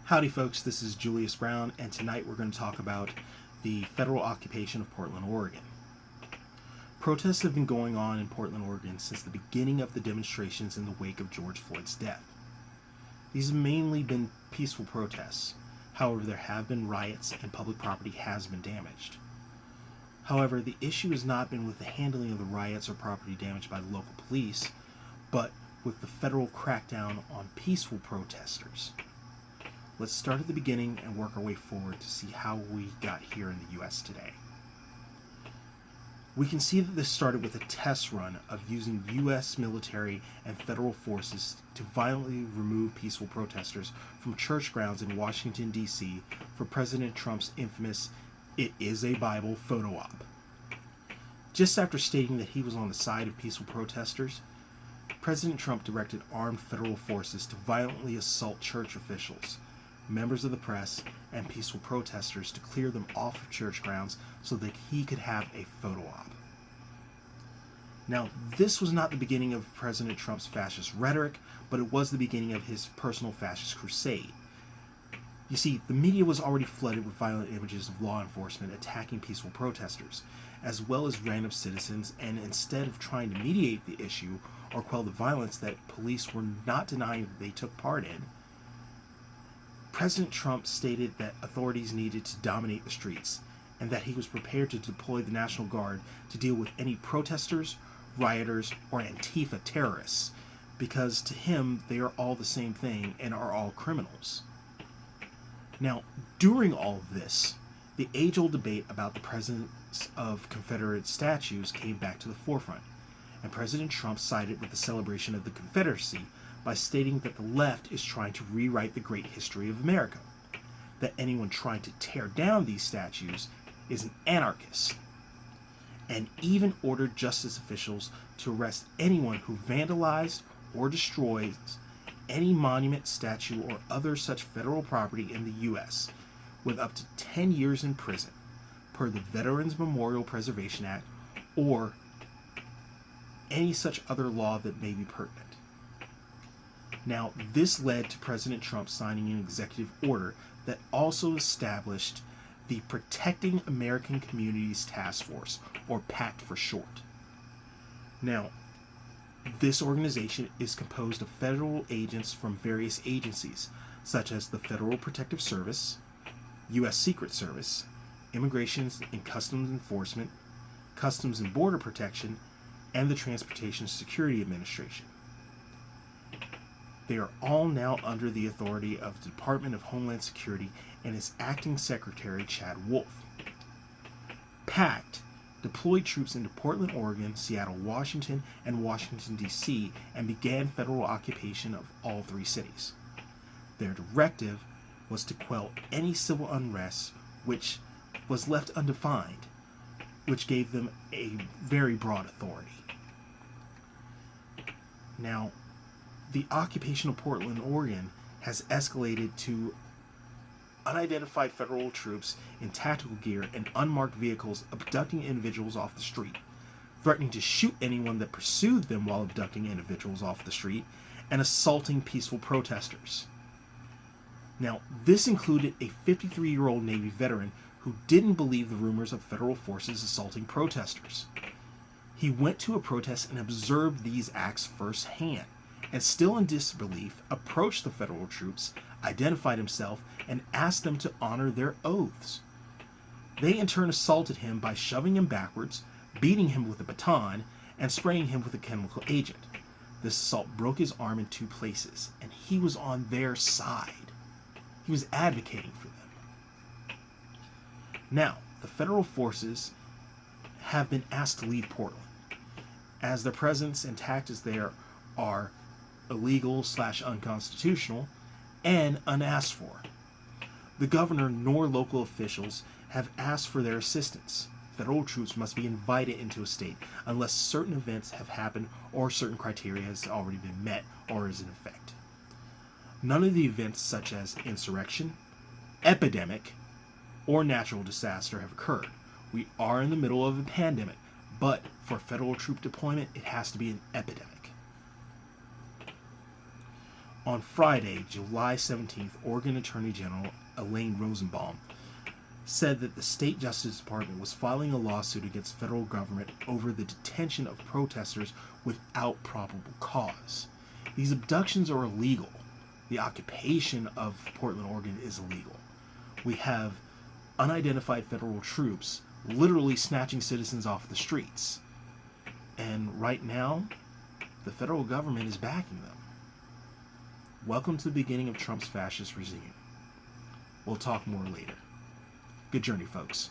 Howdy folks, this is Julius Brown, and tonight we're going to talk about the federal occupation of Portland, Oregon. Protests have been going on in Portland, Oregon since the beginning of the demonstrations in the wake of George Floyd's death. These have mainly been peaceful protests. However, there have been riots and public property has been damaged. However, the issue has not been with the handling of the riots or property damage by the local police, but with the federal crackdown on peaceful protesters. Let's start at the beginning and work our way forward to see how we got here in the US today. We can see that this started with a test run of using US military and federal forces to violently remove peaceful protesters from church grounds in Washington, D.C. for President Trump's infamous "It is a Bible" photo op. Just after stating that he was on the side of peaceful protesters, President Trump directed armed federal forces to violently assault church officials, members of the press, and peaceful protesters to clear them off of church grounds so that he could have a photo op. Now, this was not the beginning of President Trump's fascist rhetoric, but it was the beginning of his personal fascist crusade. You see, the media was already flooded with violent images of law enforcement attacking peaceful protesters, as well as random citizens, and instead of trying to mediate the issue or quell the violence that police were not denying that they took part in, President Trump stated that authorities needed to dominate the streets and that he was prepared to deploy the National Guard to deal with any protesters, rioters, or Antifa terrorists, because to him they are all the same thing and are all criminals. Now, during all of this, the age-old debate about the presence of Confederate statues came back to the forefront, and President Trump sided with the celebration of the Confederacy by stating that the left is trying to rewrite the great history of America, that anyone trying to tear down these statues is an anarchist, and even ordered justice officials to arrest anyone who vandalized or destroys any monument, statue, or other such federal property in the U.S. with up to 10 years in prison, per the Veterans Memorial Preservation Act, or any such other law that may be pertinent. Now, this led to President Trump signing an executive order that also established the Protecting American Communities Task Force, or PACT for short. Now, this organization is composed of federal agents from various agencies, such as the Federal Protective Service, U.S. Secret Service, Immigration and Customs Enforcement, Customs and Border Protection, and the Transportation Security Administration. They are all now under the authority of the Department of Homeland Security and its acting secretary, Chad Wolf. PACT deployed troops into Portland, Oregon, Seattle, Washington, and Washington, D.C., and began federal occupation of all three cities. Their directive was to quell any civil unrest which was left undefined, which gave them a very broad authority. Now, the occupation of Portland, Oregon has escalated to unidentified federal troops in tactical gear and unmarked vehicles abducting individuals off the street, threatening to shoot anyone that pursued them while abducting individuals off the street, and assaulting peaceful protesters. Now, this included a 53-year-old Navy veteran who didn't believe the rumors of federal forces assaulting protesters. He went to a protest and observed these acts firsthand, and still in disbelief, approached the federal troops, identified himself, and asked them to honor their oaths. They in turn assaulted him by shoving him backwards, beating him with a baton, and spraying him with a chemical agent. This assault broke his arm in 2 places, and he was on their side. He was advocating for them. Now, the federal forces have been asked to leave Portland, as their presence and tactics there are illegal/unconstitutional and unasked for. The governor nor local officials have asked for their assistance. Federal troops must be invited into a state unless certain events have happened or certain criteria has already been met or is in effect. None of the events such as insurrection, epidemic, or natural disaster have occurred. We are in the middle of a pandemic, but for federal troop deployment, it has to be an epidemic. On Friday, July 17th, Oregon Attorney General Elaine Rosenbaum said that the state Justice Department was filing a lawsuit against federal government over the detention of protesters without probable cause. These abductions are illegal. The occupation of Portland, Oregon is illegal. We have unidentified federal troops literally snatching citizens off the streets. And right now, the federal government is backing them. Welcome to the beginning of Trump's fascist regime. We'll talk more later. Good journey, folks.